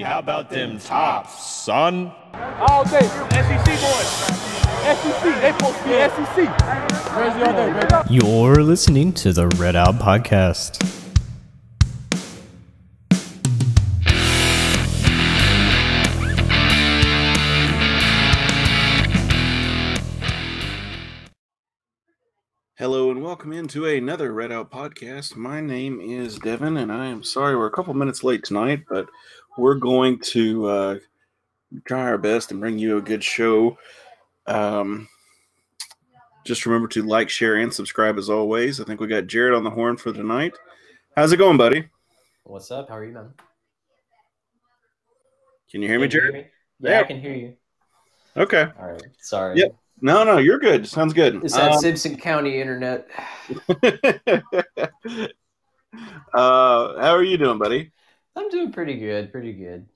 how about them tops, son? All day, SEC boys. SEC, they supposed to be SEC. Jersey all day, baby. You're listening to the Red Out Podcast. Hello and welcome into another Red Out Podcast. My name is Devin, and I am sorry we're a couple minutes late tonight, but we're going to try our best and bring you a good show. Just remember to like, share, and subscribe as always. I think we got Jared on the horn for tonight. How's it going, buddy? What's up? How are you, man? Can you hear me, Jared? Yeah, I can hear you. Okay. All right. Sorry. Yep. No, you're good. Sounds good. It's that Simpson County internet. How are you doing, buddy? I'm doing pretty good. Good.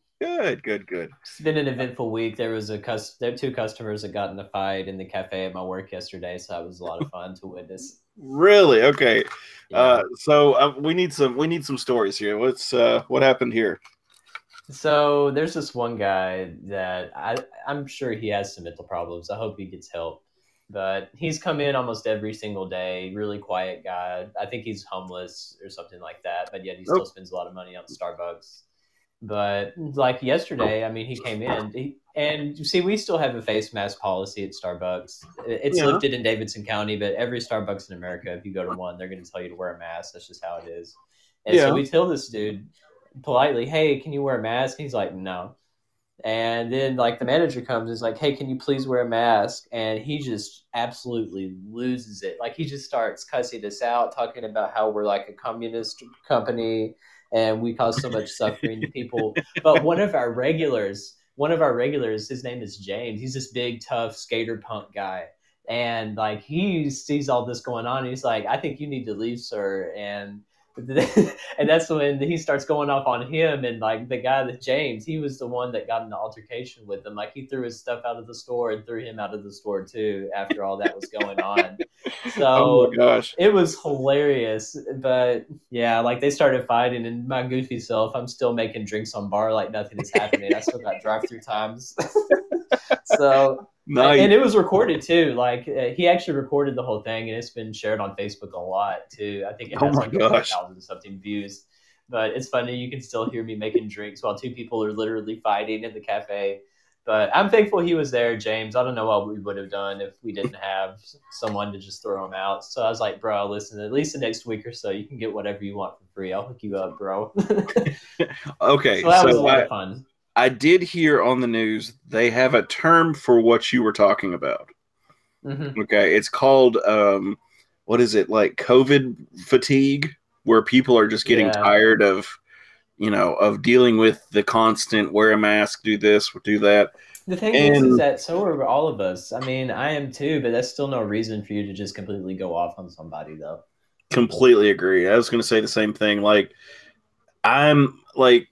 It's been an eventful week. There was there were two customers that got in a fight in the cafe at my work yesterday, so that was a lot of fun to witness. Really? Okay. Yeah. So we need some stories here. What happened here? So there's this one guy that I'm sure he has some mental problems. I hope he gets help. But he's come in almost every single day, really quiet guy. I think he's homeless or something like that, but yet he still spends a lot of money on Starbucks. But like yesterday, I mean, he came in and you see, we still have a face mask policy at Starbucks. It's lifted in Davidson County, but every Starbucks in America, if you go to one, they're going to tell you to wear a mask. That's just how it is. And so we tell this dude politely, hey, can you wear a mask? He's like, no. And then like the manager comes and is like, hey, can you please wear a mask? And he just absolutely loses it. Like he just starts cussing us out, talking about how we're like a communist company and we cause so much suffering to people. But one of our regulars, his name is James. He's this big, tough skater punk guy. And like he sees all this going on. And he's like, I think you need to leave, sir. And that's when he starts going off on him, and like the guy that James, he was the one that got in the altercation with him. Like he threw his stuff out of the store and threw him out of the store too after all that was going on. So oh my gosh, it was hilarious. But yeah, like they started fighting, and my goofy self, I'm still making drinks on bar like nothing is happening. I still got drive-through times. So nice. And it was recorded too. Like he actually recorded the whole thing, and it's been shared on Facebook a lot too. I think it has like 100,000 something views. But it's funny, you can still hear me making drinks while two people are literally fighting in the cafe. But I'm thankful he was there, James. I don't know what we would have done if we didn't have someone to just throw him out. So I was like, bro, listen, at least the next week or so, you can get whatever you want for free. I'll hook you up, bro. Okay, so that was a lot of fun. I did hear on the news they have a term for what you were talking about. Mm-hmm. Okay, it's called what is it, like COVID fatigue, where people are just getting tired of dealing with the constant wear a mask, do this, do that. The thing is that so are all of us. I mean, I am too, but that's still no reason for you to just completely go off on somebody, though. Completely agree. I was going to say the same thing. Like, I'm like,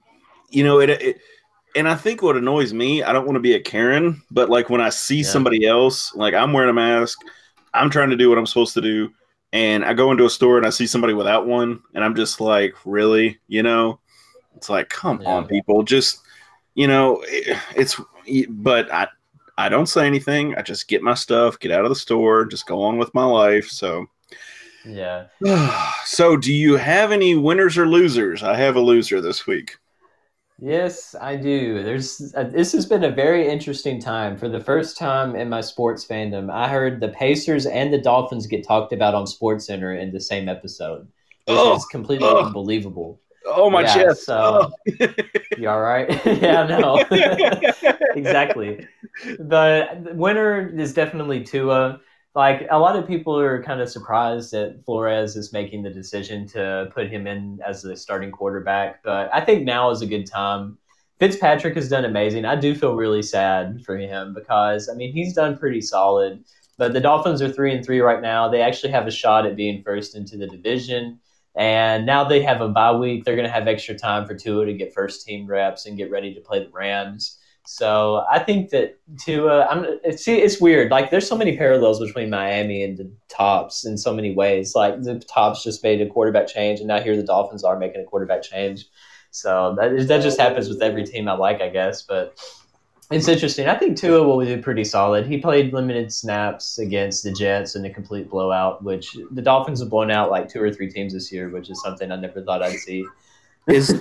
and I think what annoys me, I don't want to be a Karen, but like when I see somebody else, like I'm wearing a mask, I'm trying to do what I'm supposed to do, and I go into a store and I see somebody without one, and I'm just like, really? It's like, come on, people. Just, but I don't say anything. I just get my stuff, get out of the store, just go on with my life. So, yeah. So do you have any winners or losers? I have a loser this week. Yes, I do. This has been a very interesting time. For the first time in my sports fandom, I heard the Pacers and the Dolphins get talked about on SportsCenter in the same episode, which is completely unbelievable. Oh, my chest. So, you all right? Yeah, no. Exactly. The winner is definitely Tua. Like, a lot of people are kind of surprised that Flores is making the decision to put him in as the starting quarterback, but I think now is a good time. Fitzpatrick has done amazing. I do feel really sad for him because, I mean, he's done pretty solid, but the Dolphins are 3-3 right now. They actually have a shot at being first into the division, and now they have a bye week. They're going to have extra time for Tua to get first-team reps and get ready to play the Rams. So I think that it's weird. Like there's so many parallels between Miami and the Tops in so many ways. Like the Tops just made a quarterback change, and now here the Dolphins are making a quarterback change. So that just happens with every team I like, I guess. But it's interesting. I think Tua will do pretty solid. He played limited snaps against the Jets in a complete blowout, which the Dolphins have blown out like 2 or 3 teams this year, which is something I never thought I'd see. Is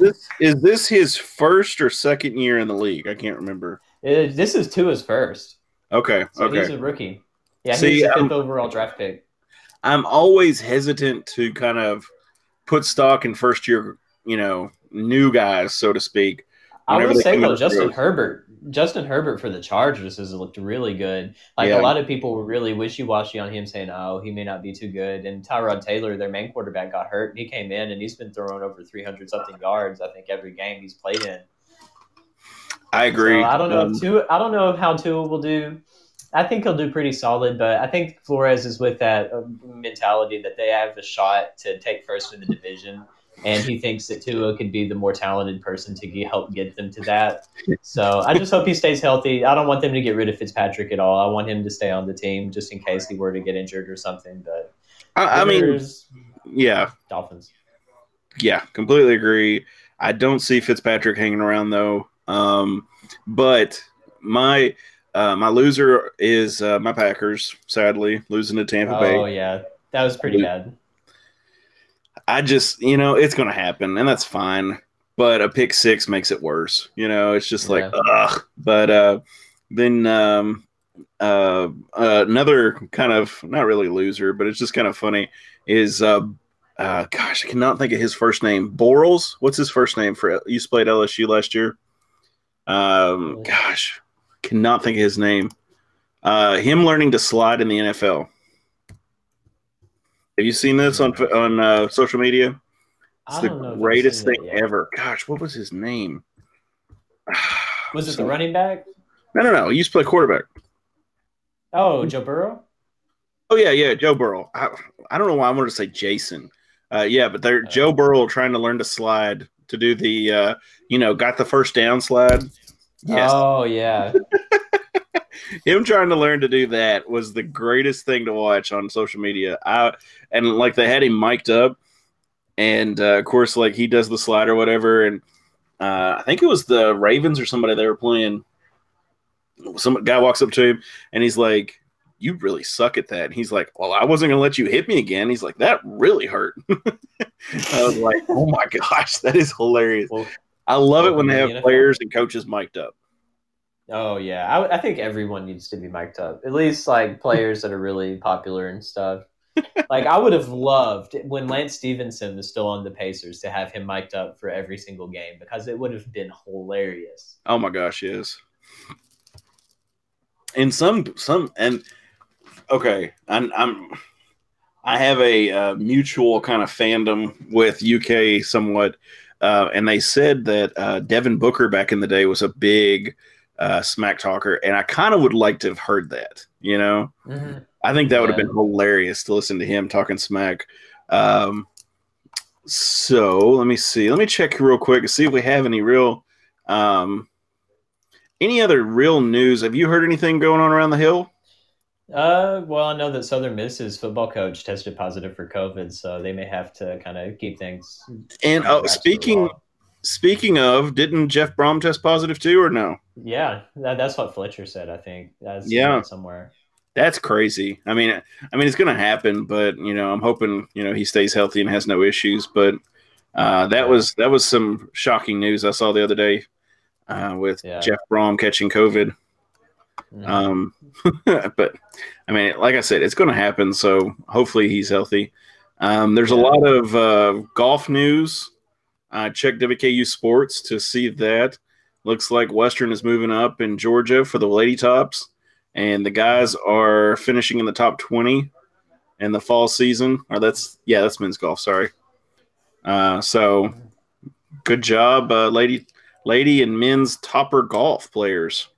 this his first or second year in the league? I can't remember. This is Tua's first. Okay, So okay. he's a rookie. Yeah, See, he's the 5th overall draft pick. I'm always hesitant to kind of put stock in first year, new guys, so to speak. I will say though, Justin Herbert for the Chargers has looked really good. Like a lot of people were really wishy-washy on him, saying, "Oh, he may not be too good." And Tyrod Taylor, their main quarterback, got hurt, and he came in and he's been throwing over 300-something yards. I think every game he's played in. I agree. So I don't know how Tua will do. I think he'll do pretty solid, but I think Flores is with that mentality that they have a shot to take first in the division. And he thinks that Tua could be the more talented person to help get them to that. So I just hope he stays healthy. I don't want them to get rid of Fitzpatrick at all. I want him to stay on the team just in case he were to get injured or something. But Dolphins. Yeah, completely agree. I don't see Fitzpatrick hanging around though. But my loser is my Packers. Sadly, losing to Tampa Bay. Oh yeah, that was pretty bad. I just, it's going to happen, and that's fine. But a pick six makes it worse. It's just like, ugh. But then another kind of, not really loser, but it's just kind of funny, is, gosh, I cannot think of his first name. Borals? What's his first name? You played LSU last year? Gosh, cannot think of his name. Him learning to slide in the NFL. Have you seen this on social media? It's the greatest thing ever. Gosh, what was his name? Was it the running back? No. He used to play quarterback. Oh, Joe Burrow? Oh, yeah, Joe Burrow. I don't know why I wanted to say Jason. But they're Joe Burrow trying to learn to slide to do the, got the first down slide. Yes. Oh, yeah. Him trying to learn to do that was the greatest thing to watch on social media. They had him mic'd up, and of course, like he does the slide or whatever. And I think it was the Ravens or somebody they were playing. Some guy walks up to him, and he's like, "You really suck at that." And he's like, "Well, I wasn't going to let you hit me again." He's like, "That really hurt." I was like, "Oh my gosh, that is hilarious." I love it when they have players and coaches mic'd up. Oh, yeah. I think everyone needs to be mic'd up. At least, like, players that are really popular and stuff. Like, I would have loved, when Lance Stevenson was still on the Pacers, to have him mic'd up for every single game, because it would have been hilarious. Oh, my gosh, yes. And I have a mutual kind of fandom with UK somewhat, and they said that Devin Booker back in the day was a big smack talker, and I kind of would like to have heard that, Mm-hmm. I think that would have been hilarious to listen to him talking smack. So let me see. Let me check real quick and see if we have any other real news. Have you heard anything going on around the Hill? Well, I know that Southern Miss's football coach tested positive for COVID, so they may have to kind of keep things. And speaking of, didn't Jeff Brom test positive too, or no? Yeah, that's what Fletcher said. I think that's somewhere. That's crazy. I mean, it's going to happen, but I'm hoping he stays healthy and has no issues. But that was some shocking news I saw the other day with Jeff Brom catching COVID. Mm-hmm. But I mean, like I said, it's going to happen. So hopefully he's healthy. There's a lot of golf news. I checked WKU Sports to see that. Looks like Western is moving up in Georgia for the Lady Tops, and the guys are finishing in the top 20 in the fall season. Or that's men's golf. Sorry. So good job, lady and men's topper golf players.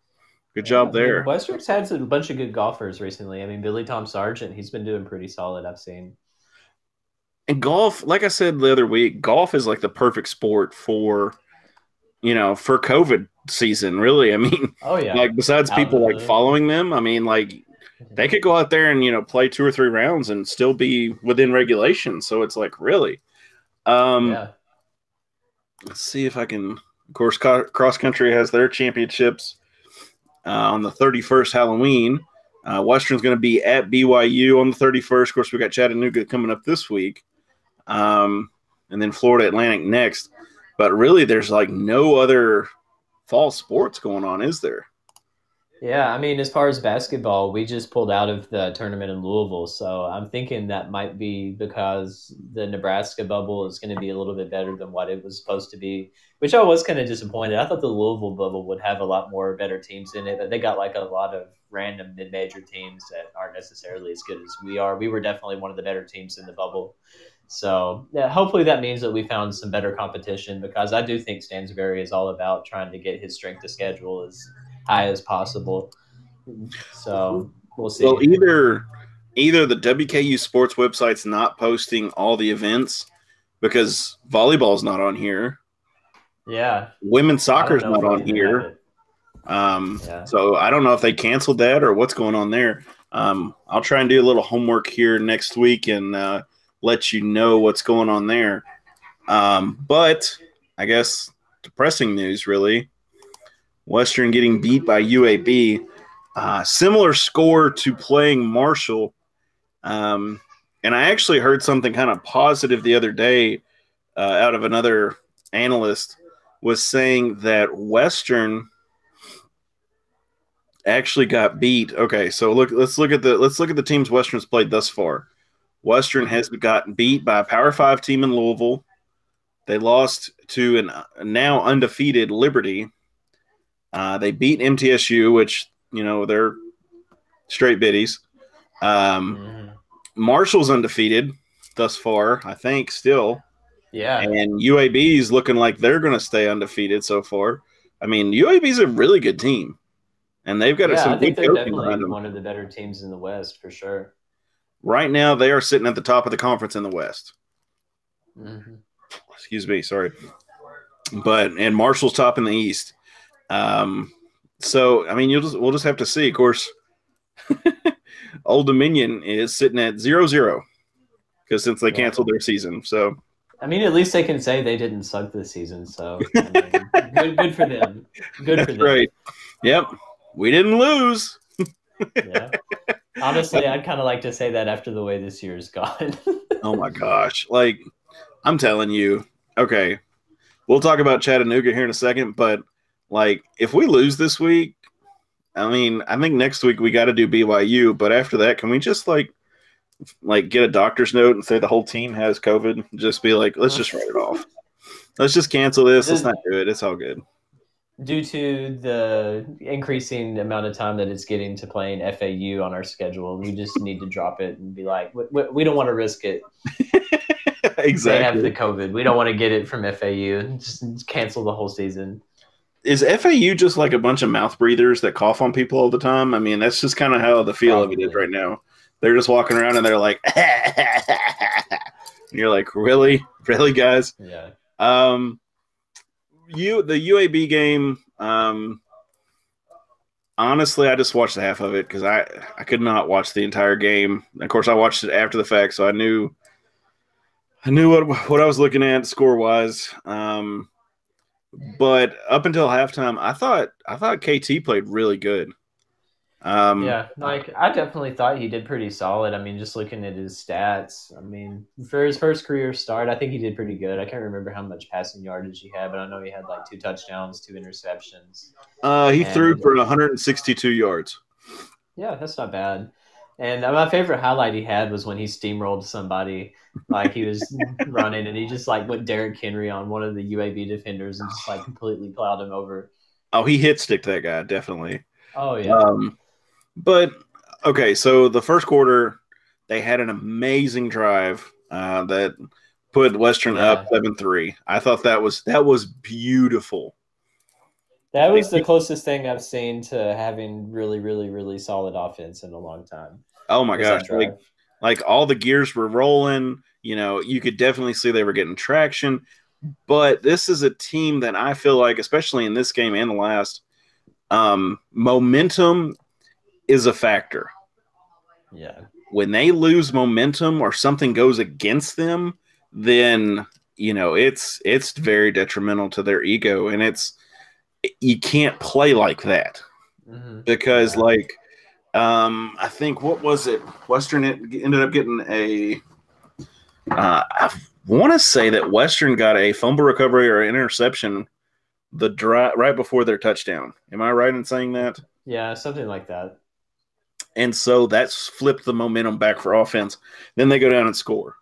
Good job there. Western's had a bunch of good golfers recently. I mean, Billy Tom Sargent, he's been doing pretty solid, I've seen. And golf, like I said the other week, golf is like the perfect sport for COVID season, really. I mean, like besides people like following them, I mean, like they could go out there and, play 2 or 3 rounds and still be within regulation. So it's like, really. let's see if I can. Of course, cross country has their championships on the 31st, Halloween. Western's going to be at BYU on the 31st. Of course, we got Chattanooga coming up this week, and then Florida Atlantic next. But really, there's like no other fall sports going on, is there? Yeah, I mean, as far as basketball, we just pulled out of the tournament in Louisville, so I'm thinking that might be because the Nebraska bubble is going to be a little bit better than what it was supposed to be, which I was kind of disappointed. I thought the Louisville bubble would have a lot more better teams in it, but they got like a lot of random mid-major teams that aren't necessarily as good as we are. We were definitely one of the better teams in the bubble. So yeah, hopefully that means that we found some better competition, because I do think Stansbury is all about trying to get his strength of schedule as high as possible. So we'll see. Well, either the WKU sports website's not posting all the events because volleyball's not on here. Yeah. Women's soccer's not on here. So I don't know if they canceled that or what's going on there. I'll try and do a little homework here next week and let you know what's going on there. But I guess depressing news, really. Western getting beat by UAB. Similar score to playing Marshall. And I actually heard something kind of positive the other day out of another analyst was saying that Western actually got beat. Okay, so let's look at the teams Western's played thus far. Western has gotten beat by a Power 5 team in Louisville. They lost to a now undefeated Liberty. They beat MTSU, which, they're straight biddies. Marshall's undefeated thus far, I think, still. Yeah. And UAB's looking like they're going to stay undefeated so far. I mean, UAB's a really good team. And they've got some good coaching behind them. One of the better teams in the West, for sure. Right now, they are sitting at the top of the conference in the West. Mm-hmm. Excuse me, sorry. And Marshall's top in the East. So I mean, we'll just have to see. Of course, Old Dominion is sitting at 0-0 because since they canceled their season. So I mean, at least they can say they didn't suck this season. So I mean, good for them. Good for them. Right. Yep. We didn't lose. Yeah. Honestly, I'd kind of like to say that after the way this year's gone. Oh my gosh! Like, I'm telling you. Okay, we'll talk about Chattanooga here in a second, but. Like, if we lose this week, I mean, I think next week we got to do BYU. But after that, can we just like get a doctor's note and say the whole team has COVID? Just be like, let's just write it off. Let's just cancel this. Let's not do it. It's all good. Due to the increasing amount of time that it's getting to playing FAU on our schedule, we just need to drop it and be like, we don't want to risk it. Exactly. They have the COVID. We don't want to get it from FAU. Just cancel the whole season. Is FAU just like a bunch of mouth breathers that cough on people all the time? I mean, that's just kind of how the feel of it is right now. They're just walking around and they're like, and you're like, really, guys? Yeah. The UAB game. Honestly, I just watched half of it because I could not watch the entire game. Of course, I watched it after the fact, so I knew what I was looking at score wise. But up until halftime, I thought KT played really good. I definitely thought he did pretty solid. I mean, just looking at his stats, I mean, for his first career start, I think he did pretty good. I can't remember how much passing yardage he had, but I know he had like 2 touchdowns, 2 interceptions. He threw for 162 yards. Yeah, that's not bad. And my favorite highlight he had was when he steamrolled somebody. Like he was running and he just like went Derrick Henry on one of the UAB defenders and just like completely plowed him over. Oh, he hit stick that guy, definitely. Oh, yeah. But, okay, so the first quarter, they had an amazing drive that put Western up 7-3. I thought that was beautiful. That was the closest thing I've seen to having really, really, really solid offense in a long time. Oh, my gosh. Like all the gears were rolling. You could definitely see they were getting traction. But this is a team that I feel like, especially in this game and the last, momentum is a factor. Yeah. When they lose momentum or something goes against them, then it's very detrimental to their ego, and you can't play like that because I think what was it? Western ended up getting I want to say that Western got a fumble recovery or an interception right before their touchdown. Am I right in saying that? Yeah, something like that. And so that's flipped the momentum back for offense. Then they go down and score.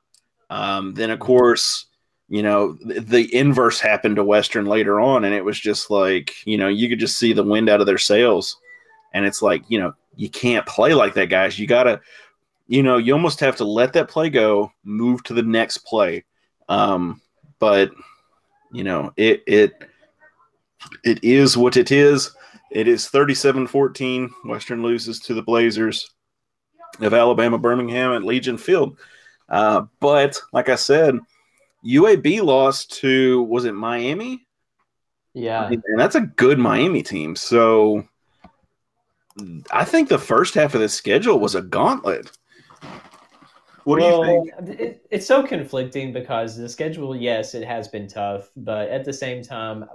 Then, of course, the inverse happened to Western later on, and it was just like, you could just see the wind out of their sails. And it's like, you can't play like that, guys. You got to, you almost have to let that play go, move to the next play. But, it is what it is. It is 37-14. Western loses to the Blazers of Alabama Birmingham at Legion Field. But like I said, UAB lost to, was it Miami? Yeah. And that's a good Miami team. So I think the first half of the schedule was a gauntlet. What do you think? It's so conflicting because the schedule, yes, it has been tough, but at the same time,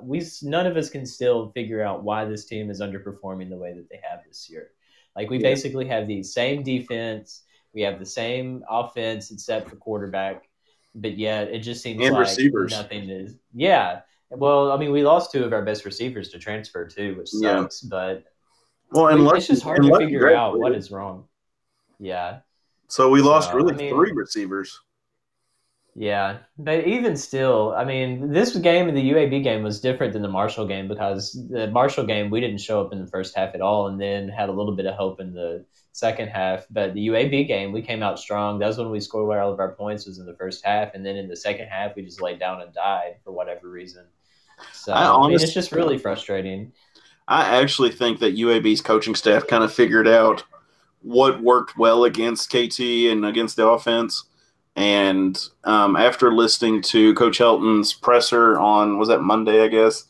none of us can still figure out why this team is underperforming the way that they have this year. Like, we basically have the same defense, we have the same offense except for quarterback, but yet it just seems like receivers. Nothing is. Yeah. Well, I mean, we lost two of our best receivers to transfer too, which sucks, but it's just hard to figure out what is wrong. Yeah. So we lost three receivers. Yeah, but even still, I mean, this game, the UAB game, was different than the Marshall game because the Marshall game, we didn't show up in the first half at all and then had a little bit of hope in the second half. But the UAB game, we came out strong. That was when we scored all of our points was in the first half. And then in the second half, we just laid down and died for whatever reason. So, I mean, it's just really frustrating. I actually think that UAB's coaching staff kind of figured out what worked well against KT and against the offense. And after listening to Coach Helton's presser on, was that Monday, I guess,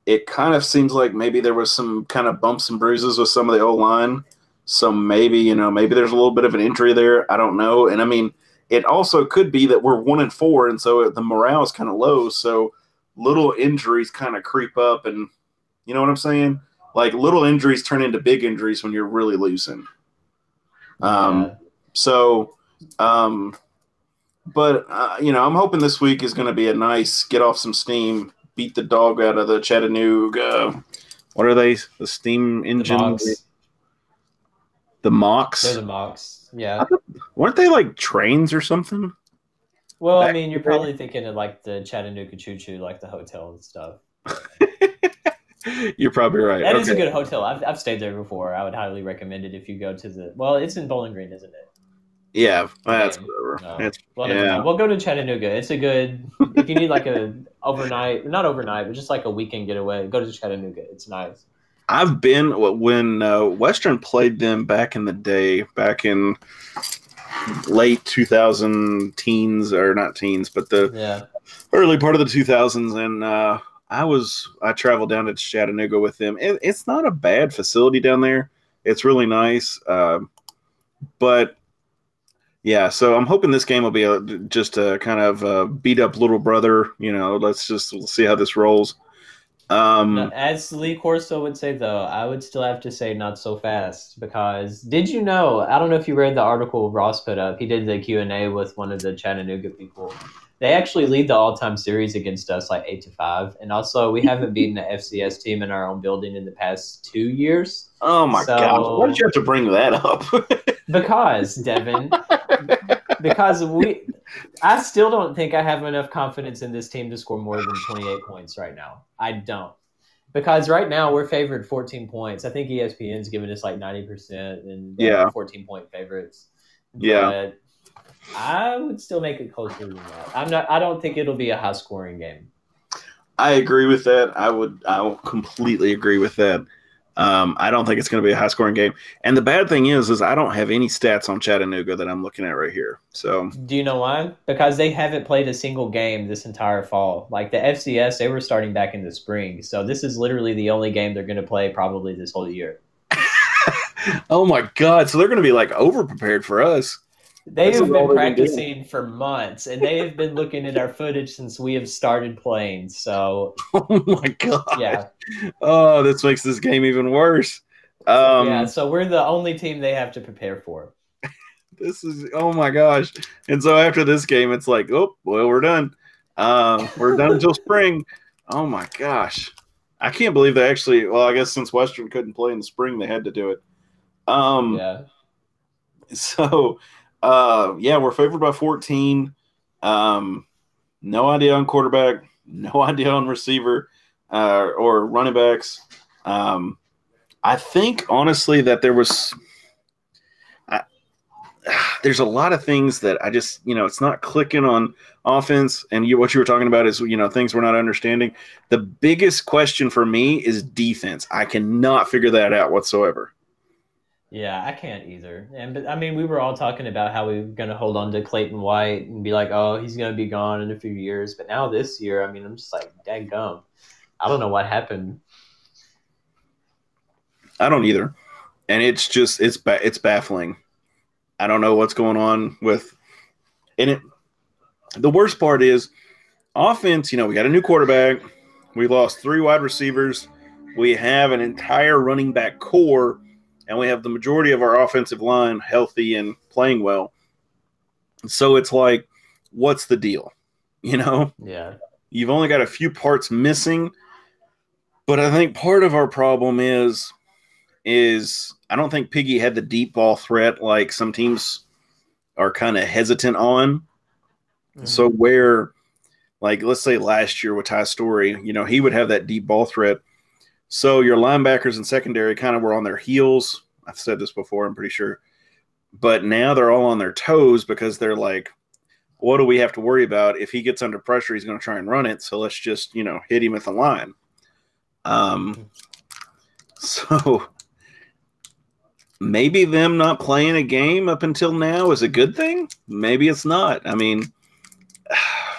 it kind of seems like maybe there was some kind of bumps and bruises with some of the O-line. So maybe, maybe there's a little bit of an injury there. I don't know. And I mean, it also could be that we're 1-4, and so the morale is kind of low. So little injuries kind of creep up, and you know what I'm saying? Like, little injuries turn into big injuries when you're really losing. But I'm hoping this week is going to be a nice get off some steam, beat the dog out of the Chattanooga. What are they? The steam engines? The Mocs? They're the Mocs, yeah. Weren't they like trains or something? Well, I mean, you're probably thinking of like the Chattanooga Choo, like the hotel and stuff. You're probably right. That is a good hotel. I've stayed there before. I would highly recommend it if you go to the. Well, it's in Bowling Green, isn't it? Yeah, that's whatever. No. Well, go to Chattanooga. It's a good. If you need like a overnight, not overnight, but just like a weekend getaway, go to Chattanooga. It's nice. I've been when Western played them back in the day, back in late 2000 teens, or not teens, but the early part of the 2000s, and I traveled down to Chattanooga with them. It's not a bad facility down there. It's really nice. But yeah, so I'm hoping this game will be just a kind of beat up little brother. Let's see how this rolls. As Lee Corso would say, though, I would still have to say not so fast, because did you know, I don't know if you read the article Ross put up. He did the Q&A with one of the Chattanooga people. They actually lead the all-time series against us like 8-5. And also, we haven't beaten an FCS team in our own building in the past 2 years. Oh, my gosh. Why did you have to bring that up? Because, Devin, I still don't think I have enough confidence in this team to score more than 28 points right now. I don't. Because right now, we're favored 14 points. I think ESPN's giving us like 90% and 14-point favorites. Yeah. But I would still make it closer than that. I don't think it'll be a high-scoring game. I agree with that. I will completely agree with that. I don't think it's going to be a high-scoring game. And the bad thing is I don't have any stats on Chattanooga that I'm looking at right here. So, do you know why? Because they haven't played a single game this entire fall. Like the FCS, they were starting back in the spring. So this is literally the only game they're going to play probably this whole year. Oh my God! So they're going to be like over-prepared for us. They This have is all been they've been doing. practicing for months, and they have been looking at our footage since we have started playing. So, Oh my god! yeah. Oh, this makes this game even worse. Yeah, so we're the only team they have to prepare for. This is, oh my gosh. And so after this game, it's like, oh, well, we're done. We're done until spring. Oh my gosh. I can't believe they actually, well, I guess since Western couldn't play in the spring, they had to do it. Yeah. So, yeah, we're favored by 14. No idea on quarterback, no idea on receiver or running backs. I think, honestly, that there's a lot of things that I just, it's not clicking on offense. And what you were talking about is, things we're not understanding. The biggest question for me is defense. I cannot figure that out whatsoever. Yeah, I can't either. But I mean, we were all talking about how we were going to hold on to Clayton White and be like, oh, he's going to be gone in a few years. But now this year, I mean, I'm just like, daggum. I don't know what happened. I don't either. And it's just, it's baffling. I don't know what's going on with it. The worst part is offense, we got a new quarterback. We lost 3 wide receivers. We have an entire running back core, and we have the majority of our offensive line healthy and playing well. So it's like, what's the deal? Yeah. You've only got a few parts missing. But I think part of our problem is I don't think Piggy had the deep ball threat like some teams are kind of hesitant on. Mm-hmm. So where, like, let's say last year with Ty Story, he would have that deep ball threat. So your linebackers and secondary kind of were on their heels. I've said this before, I'm pretty sure. But now they're all on their toes because they're like, what do we have to worry about? If he gets under pressure, he's going to try and run it. So let's just, hit him at the line. So maybe them not playing a game up until now is a good thing. Maybe it's not. I mean,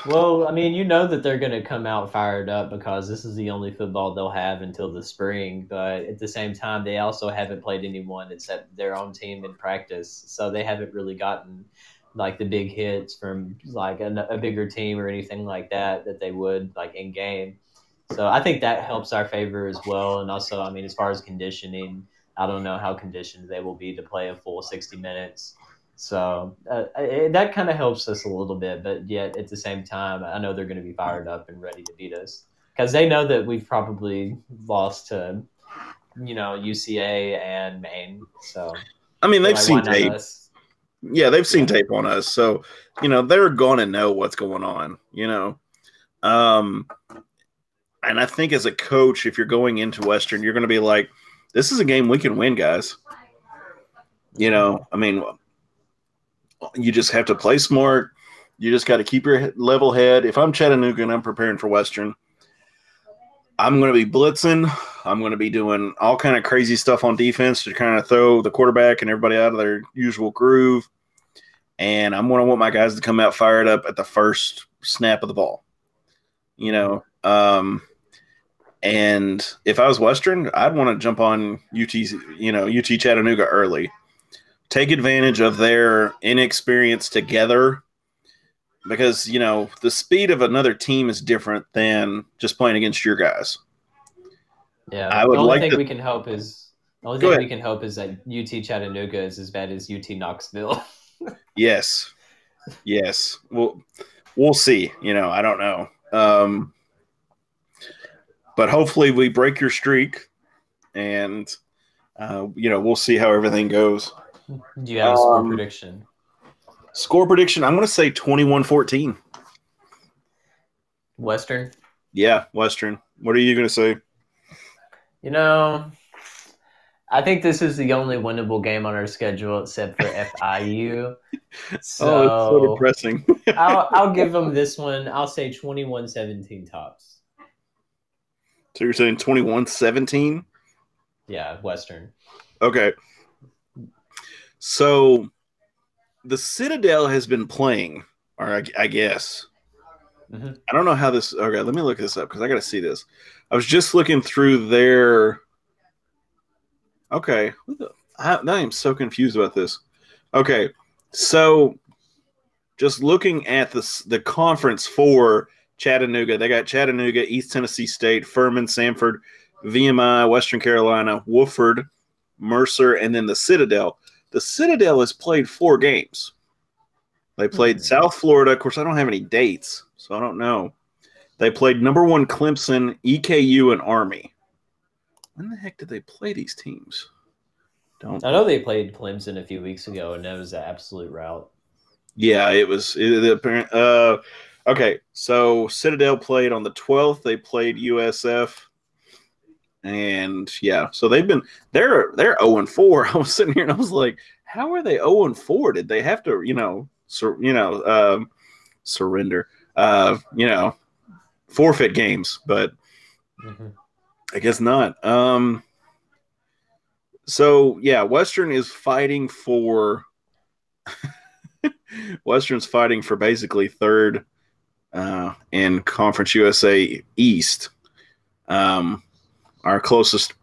well, I mean, that they're going to come out fired up because this is the only football they'll have until the spring. But at the same time, they also haven't played anyone except their own team in practice. So they haven't really gotten like the big hits from like a bigger team or anything like that they would like in game. So I think that helps our favor as well. And also, I mean, as far as conditioning, I don't know how conditioned they will be to play a full 60 minutes. So that kind of helps us a little bit. But yet at the same time, I know they're going to be fired up and ready to beat us because they know that we've probably lost to, UCA and Maine. So, I mean, they've seen tape. Yeah, they've seen tape on us. So, they're going to know what's going on, And I think as a coach, if you're going into Western, you're going to be like, this is a game we can win, guys. I mean, you just have to play smart. You just got to keep your level head. If I'm Chattanooga and I'm preparing for Western, I'm going to be blitzing. I'm going to be doing all kind of crazy stuff on defense to kind of throw the quarterback and everybody out of their usual groove. And I'm going to want my guys to come out fired up at the first snap of the ball. And if I was Western, I'd want to jump on UT Chattanooga early. Take advantage of their inexperience together because, the speed of another team is different than just playing against your guys. Yeah. I would the only like thing to... we can hope is that UT Chattanooga is as bad as UT Knoxville. Yes. We'll see. I don't know. But hopefully we break your streak and, we'll see how everything goes. Do you have a score prediction? Score prediction, I'm going to say 21-14. Western? Yeah, Western. What are you going to say? I think this is the only winnable game on our schedule except for FIU. So, it's so depressing. I'll give them this one. I'll say 21-17 tops. So you're saying 21-17? Yeah, Western. Okay. So the Citadel has been playing, or I guess. Mm-hmm. I don't know how this – okay, let me look this up because I got to see this. I was just looking through their – okay. I am so confused about this. Okay. So, just looking at the conference for Chattanooga, they got Chattanooga, East Tennessee State, Furman, Samford, VMI, Western Carolina, Wofford, Mercer, and then the Citadel. The Citadel has played 4 games. They played South Florida. Of course, I don't have any dates, so I don't know. They played number 1 Clemson, EKU, and Army. When the heck did they play these teams? I know they played Clemson a few weeks ago, and that was an absolute rout. Yeah, it was. Okay, so Citadel played on the 12th. They played USF, and yeah, so they're 0-4. I was sitting here and I was like, how are they 0-4? Did they have to surrender? Forfeit games, but I guess not. So yeah, Western is fighting for Western's fighting for basically third in Conference USA East. Our closest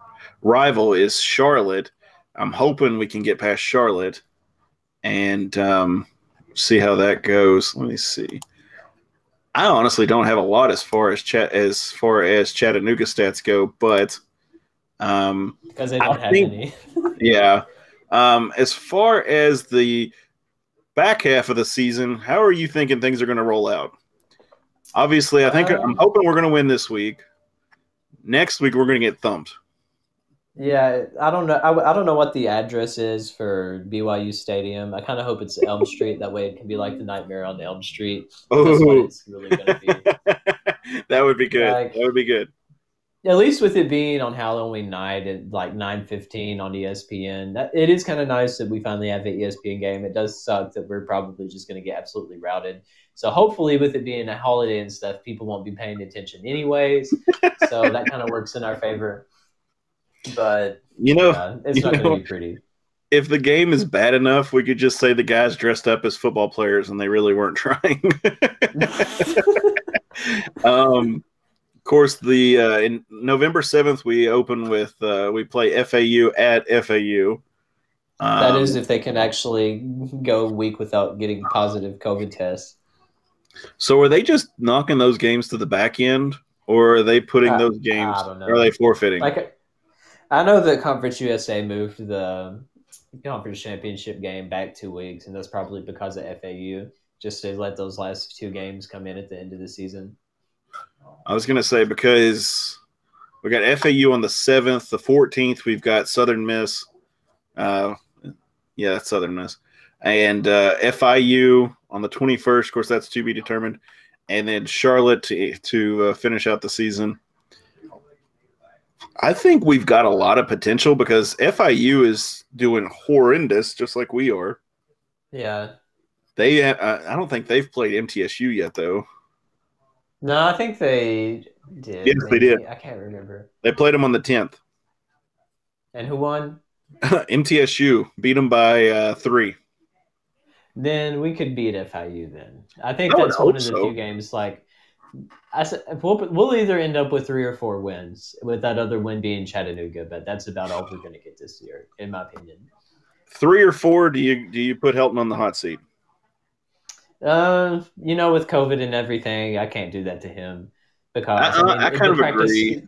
rival is Charlotte. I'm hoping we can get past Charlotte and see how that goes. Let me see. I honestly don't have a lot as far as Chattanooga stats go, but because they don't have any. Yeah. As far as the back half of the season, how are you thinking things are going to roll out? Obviously, I'm hoping we're going to win this week. Next week, we're going to get thumped. Yeah, I don't know. I don't know what the address is for BYU Stadium. I kind of hope it's Elm Street. That way, it can be like the Nightmare on Elm Street. That's what it's really going to be. That would be good. That would be good. At least with it being on Halloween night at like 9:15 on ESPN, it is kind of nice that we finally have an ESPN game. It does suck that we're probably just going to get absolutely routed. So hopefully with it being a holiday and stuff, people won't be paying attention anyways. So that kind of works in our favor. But, it's not going to be pretty. If the game is bad enough, we could just say the guys dressed up as football players and they really weren't trying. Of course, in November 7th, we open with we play FAU at FAU. That is if they can actually go a week without getting positive COVID tests. So are they just knocking those games to the back end, or are they putting those games? I don't know. Or are they forfeiting? I know that Conference USA moved the conference championship game back 2 weeks, and that's probably because of FAU, just to let those last 2 games come in at the end of the season. I was going to say because we got FAU on the 7th, the 14th, we've got Southern Miss. That's Southern Miss. And FIU on the 21st. Of course, that's to be determined. And then Charlotte to finish out the season. I think we've got a lot of potential because FIU is doing horrendous, just like we are. Yeah. I don't think they've played MTSU yet, though. No, I think they did. Yes, they did. I can't remember. They played them on the 10th. And who won? MTSU beat them by 3. Then we could beat FIU then. I think that's one of the few games. Like I said, we'll either end up with 3 or 4 wins, with that other win being Chattanooga, but that's about all we're going to get this year, in my opinion. 3 or 4? Do you put Helton on the hot seat? With COVID and everything, I can't do that to him because I kind of agree.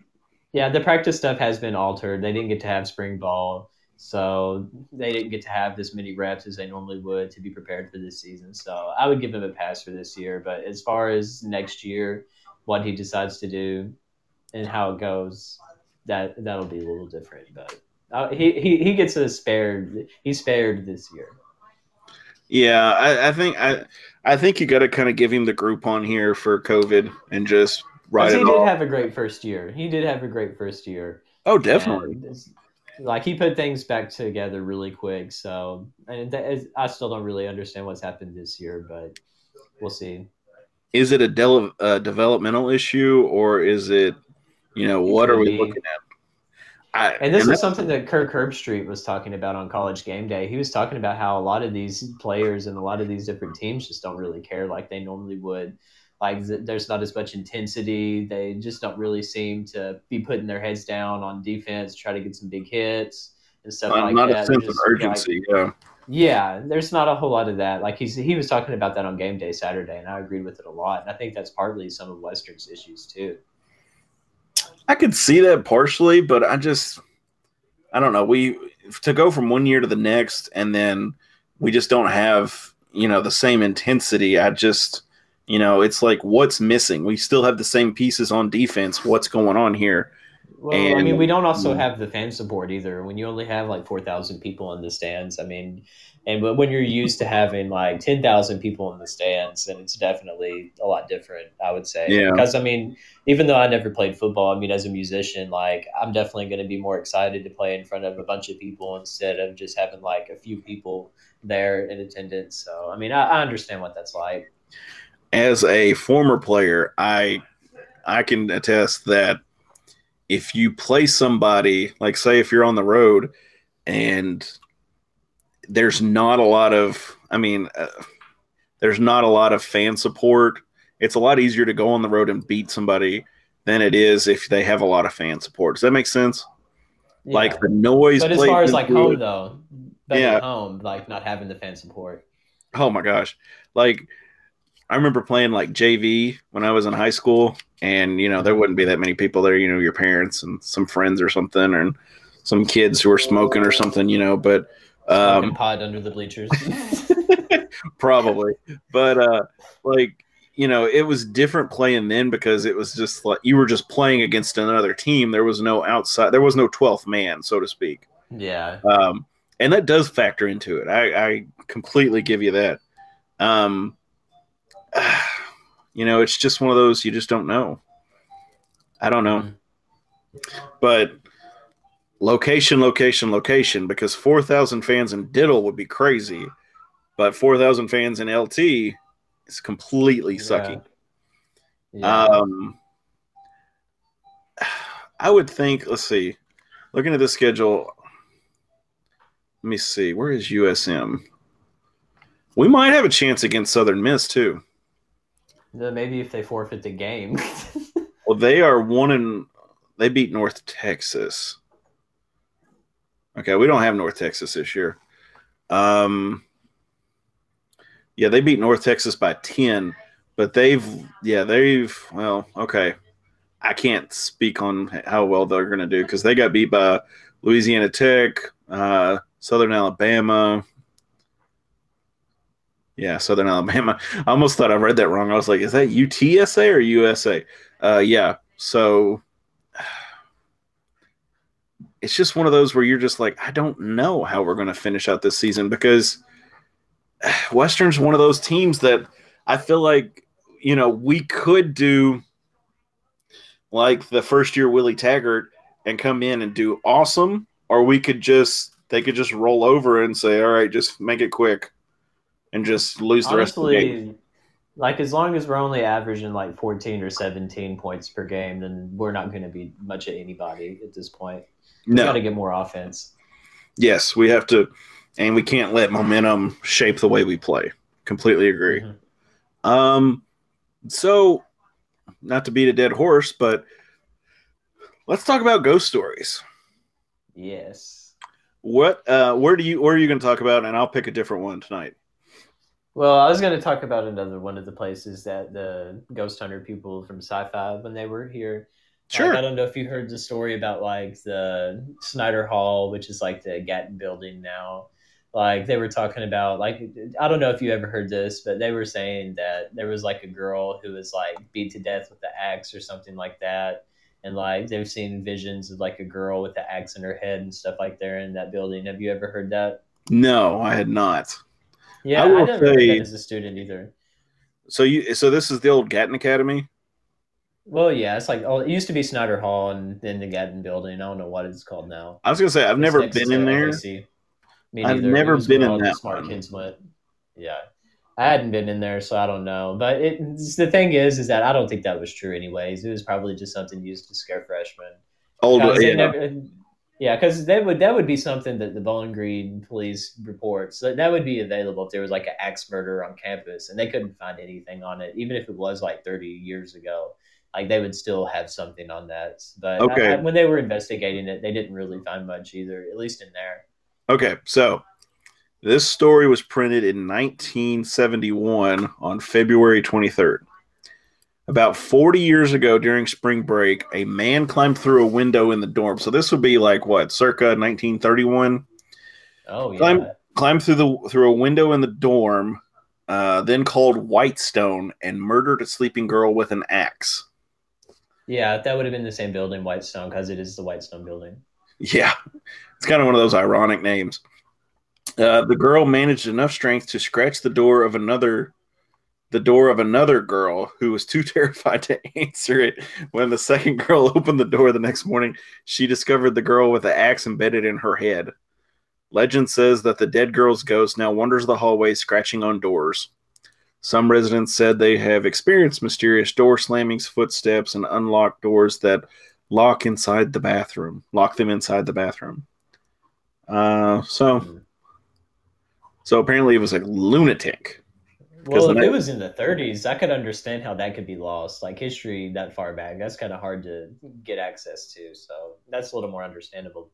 Yeah, the practice stuff has been altered. They didn't get to have spring ball, so they didn't get to have this many reps as they normally would to be prepared for this season. So I would give him a pass for this year. But as far as next year, what he decides to do and how it goes, that'll be a little different. But he gets spared. He's spared this year. Yeah, I think you got to kind of give him the Groupon here for COVID and just ride it off. He did have a great first year. Oh, definitely. Like he put things back together really quick. So, I still don't really understand what's happened this year, but we'll see. Is it a developmental issue, or is it, what are we looking at? This is something that Kirk Herbstreit was talking about on College Game Day. He was talking about how a lot of these players and a lot of these different teams just don't really care like they normally would. Like there's not as much intensity. They just don't really seem to be putting their heads down on defense, try to get some big hits. and stuff like not that. a sense of urgency. Yeah, there's not a whole lot of that. Like he was talking about that on game day Saturday, and I agreed with it a lot. And I think that's partly some of Western's issues too. I could see that partially, but I don't know. To go from one year to the next, and then we just don't have the same intensity. It's like, what's missing? We still have the same pieces on defense. What's going on here? Well, I mean, we don't also have the fan support either. When you only have like 4,000 people in the stands, I mean, but when you're used to having like 10,000 people in the stands, then it's definitely a lot different, I would say. Yeah. Because I mean, even though I never played football, I mean, as a musician, like I'm definitely going to be more excited to play in front of a bunch of people instead of just having like a few people there in attendance. So, I mean, I understand what that's like. As a former player, I can attest that if you play somebody, like say if you're on the road and there's not a lot of fan support, it's a lot easier to go on the road and beat somebody than it is if they have a lot of fan support. Does that make sense? Yeah. Like the noise. But as far as like home though, at home, like not having the fan support. Oh my gosh. Like I remember playing like JV when I was in high school, and there wouldn't be that many people there, your parents and some friends or something, and some kids who were smoking or something, but smoking pot under the bleachers. Probably. But it was different playing then because it was just like you were just playing against another team. There was no outside, there was no 12th man, so to speak. Yeah. And that does factor into it. I completely give you that. It's just one of those, you just don't know. I don't know. But location, because 4,000 fans in Diddle would be crazy, but 4,000 fans in LT is completely sucky. Yeah. I would think, let's see, looking at the schedule, let me see, where is USM? We might have a chance against Southern Miss too. Maybe if they forfeit the game. Well, they beat North Texas. Okay, we don't have North Texas this year. Yeah, they beat North Texas by 10, but well, okay. I can't speak on how well they're going to do because they got beat by Louisiana Tech, Southern Alabama. Yeah, Southern Alabama. I almost thought I read that wrong. I was like, is that UTSA or USA? Yeah, so it's just one of those where you're just like, I don't know how we're going to finish out this season because Western's one of those teams that I feel like, we could do like the first year Willie Taggart and come in and do awesome, or they could just roll over and say, all right, just make it quick. And just lose the rest of the game. Like as long as we're only averaging like 14 or 17 points per game, then we're not going to be much of anybody at this point. We got to get more offense. Yes, we have to, and we can't let momentum shape the way we play. Completely agree. So, not to beat a dead horse, but let's talk about ghost stories. Yes. Where are you going to talk about? And I'll pick a different one tonight. Well, I was going to talk about another one of the places that the ghost hunter people from Sci-Fi, when they were here. Sure. I don't know if you heard the story about like the Snyder Hall, which is like the Gatton building now. Like they were talking about, like, I don't know if you ever heard this, but they were saying that there was like a girl who was like beat to death with the axe or something like that. And like they've seen visions of like a girl with the axe in her head and stuff like there in that building. Have you ever heard that? No, I had not. Yeah, I never heard that as a student either. So this is the old Gatton Academy? Well, yeah, it's like it used to be Snyder Hall and then the Gatton building. I don't know what it's called now. I was gonna say I've never been in there. I've never been in that smart kids went. Yeah, I hadn't been in there, so I don't know. But the thing is that I don't think that was true. Anyways, it was probably just something used to scare freshmen. Because that would be something that the Bowling Green police reports. So that would be available if there was like an axe murder on campus and they couldn't find anything on it, even if it was like 30 years ago. like they would still have something on that. But Okay. when they were investigating it, they didn't really find much either, at least in there. Okay, so this story was printed in 1971 on February 23rd. About 40 years ago during spring break, a man climbed through a window in the dorm. So this would be like what, circa 1931? Oh, yeah. Climbed through a window in the dorm, then called Whitestone, and murdered a sleeping girl with an axe. Yeah, that would have been the same building, Whitestone, because it is the Whitestone building. Yeah, it's kind of one of those ironic names. The girl managed enough strength to scratch the door of another girl who was too terrified to answer it. When the second girl opened the door the next morning, she discovered the girl with the axe embedded in her head. Legend says that the dead girl's ghost now wanders the hallway, scratching on doors. Some residents said they have experienced mysterious door slammings, footsteps, and unlocked doors that lock them inside the bathroom. So apparently it was a lunatic. Well, if it was in the 30s, I could understand how that could be lost. Like history that far back, that's kind of hard to get access to. So that's a little more understandable.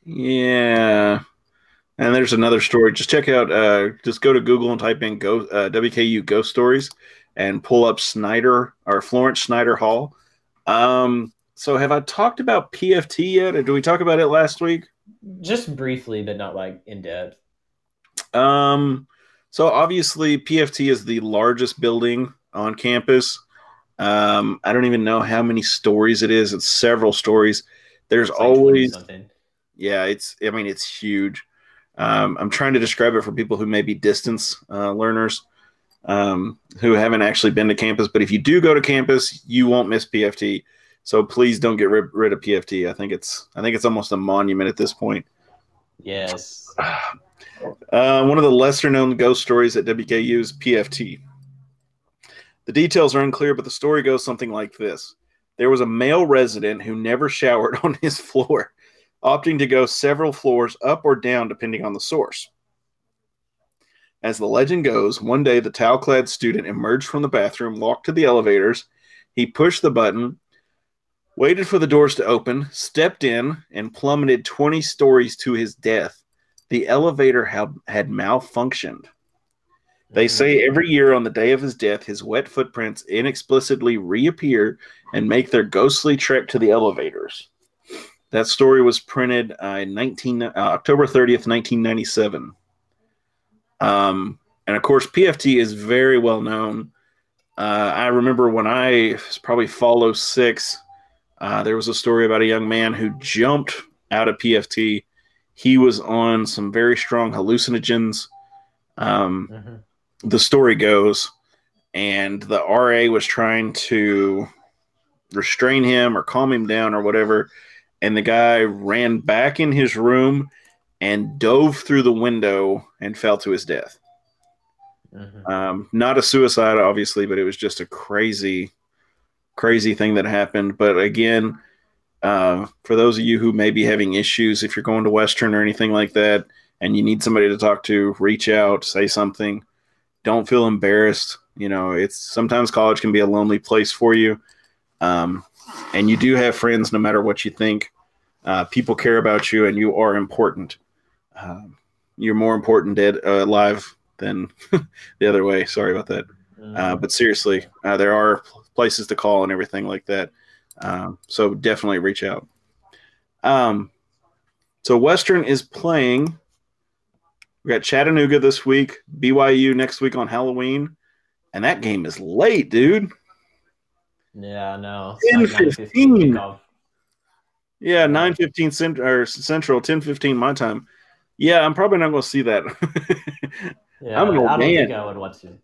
Yeah. And there's another story. Just check out, just go to Google and type in WKU ghost stories and pull up Florence Schneider Hall. So have I talked about PFT yet? Or did we talk about it last week? Just briefly, but not like in depth. So obviously PFT is the largest building on campus. I don't even know how many stories it is. It's several stories. There's Like always something. Yeah, it's huge. I'm trying to describe it for people who may be distance learners who haven't actually been to campus. But if you do go to campus, you won't miss PFT. So please don't get rid of PFT. I think it's almost a monument at this point. Yes. One of the lesser-known ghost stories at WKU is PFT. The details are unclear, but the story goes something like this. There was a male resident who never showered on his floor, opting to go several floors up or down depending on the source. As the legend goes, one day the towel-clad student emerged from the bathroom, walked to the elevators. He pushed the button, waited for the doors to open, stepped in, and plummeted 20 stories to his death. The elevator had malfunctioned. They say every year on the day of his death, his wet footprints inexplicably reappear and make their ghostly trek to the elevators. That story was printed October 30th, 1997. And of course, PFT is very well known. I remember when I was probably Fall 06, there was a story about a young man who jumped out of PFT. He was on some very strong hallucinogens. The story goes, and the RA was trying to restrain him or calm him down or whatever, and the guy ran back in his room and dove through the window and fell to his death. Not a suicide, obviously, but it was just a crazy thing that happened. But again, for those of you who may be having issues, if you're going to Western or anything like that, and you need somebody to talk to, reach out, say something. Don't feel embarrassed. You know, it's sometimes college can be a lonely place for you. And you do have friends no matter what you think. People care about you, and you are important. You're more important dead alive than the other way. Sorry about that. But seriously, there are places to call and everything like that. So definitely reach out. So Western is playing. We got Chattanooga this week, BYU next week on Halloween, and that game is late, dude. Yeah, I know. 10:15. Yeah, 9:15 Central, 10:15 my time. Yeah, I'm probably not going to see that. Yeah, I don't think I would watch it.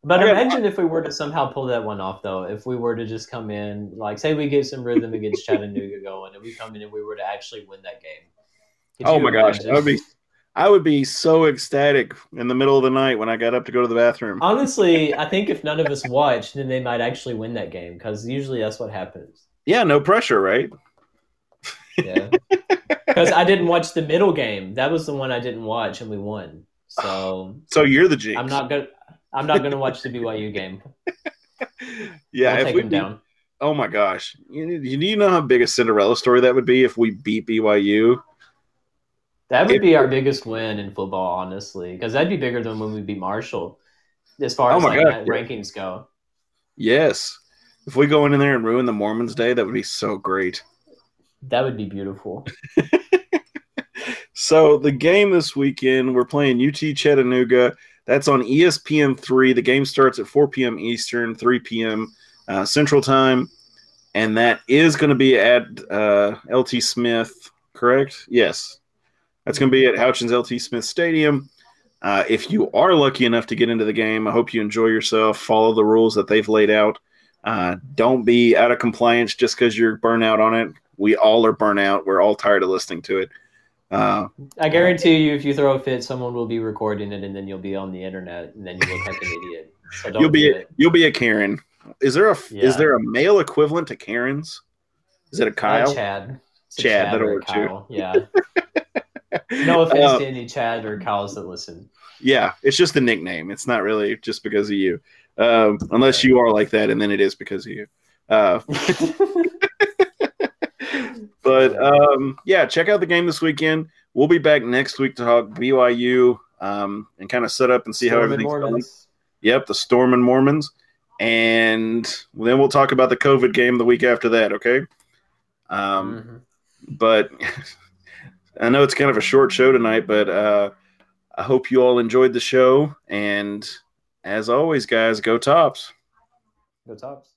But imagine if we were to somehow pull that one off, though. If we were to just come in, like, say we get some rhythm against Chattanooga going, and we come in and we were to actually win that game. Oh my gosh, I would be so ecstatic in the middle of the night when I got up to go to the bathroom. Honestly, I think if none of us watched, then they might actually win that game, because usually that's what happens. Yeah, no pressure, right? Yeah, because I didn't watch the middle game. That was the one I didn't watch, and we won. So you're the jinx. I'm not gonna watch the BYU game. Yeah, I'll take them down. Oh my gosh. You know how big a Cinderella story that would be if we beat BYU? That would be our biggest win in football, honestly, because that'd be bigger than when we beat Marshall, as far Oh as my like gosh, yeah. rankings go. Yes. If we go in there and ruin the Mormons' day, that would be so great. That would be beautiful. So the game this weekend, we're playing UT Chattanooga. That's on ESPN3. The game starts at 4 p.m. Eastern, 3 p.m. Central Time. And that is going to be at LT Smith, correct? Yes. That's going to be at Houchins LT Smith Stadium. If you are lucky enough to get into the game, I hope you enjoy yourself. Follow the rules that they've laid out. Don't be out of compliance just because you're burnt out on it. We all are burnt out. We're all tired of listening to it. I guarantee you, if you throw a fit, someone will be recording it, and then you'll be on the internet, and then you look like an idiot. So don't you'll be a Karen. Is there a male equivalent to Karens? Is it a Kyle? Chad. Chad, that'll or work too. Kyle. Yeah. No offense to any Chad or Kyles that listen. Yeah, it's just a nickname. It's not really just because of you, unless you are like that, and then it is because of you. But yeah, check out the game this weekend. We'll be back next week to talk BYU and kind of set up and see how everything's going. Yep, the Storm and Mormons. And then we'll talk about the COVID game the week after that, okay? But I know it's kind of a short show tonight, but I hope you all enjoyed the show. And as always, guys, go Tops. Go Tops.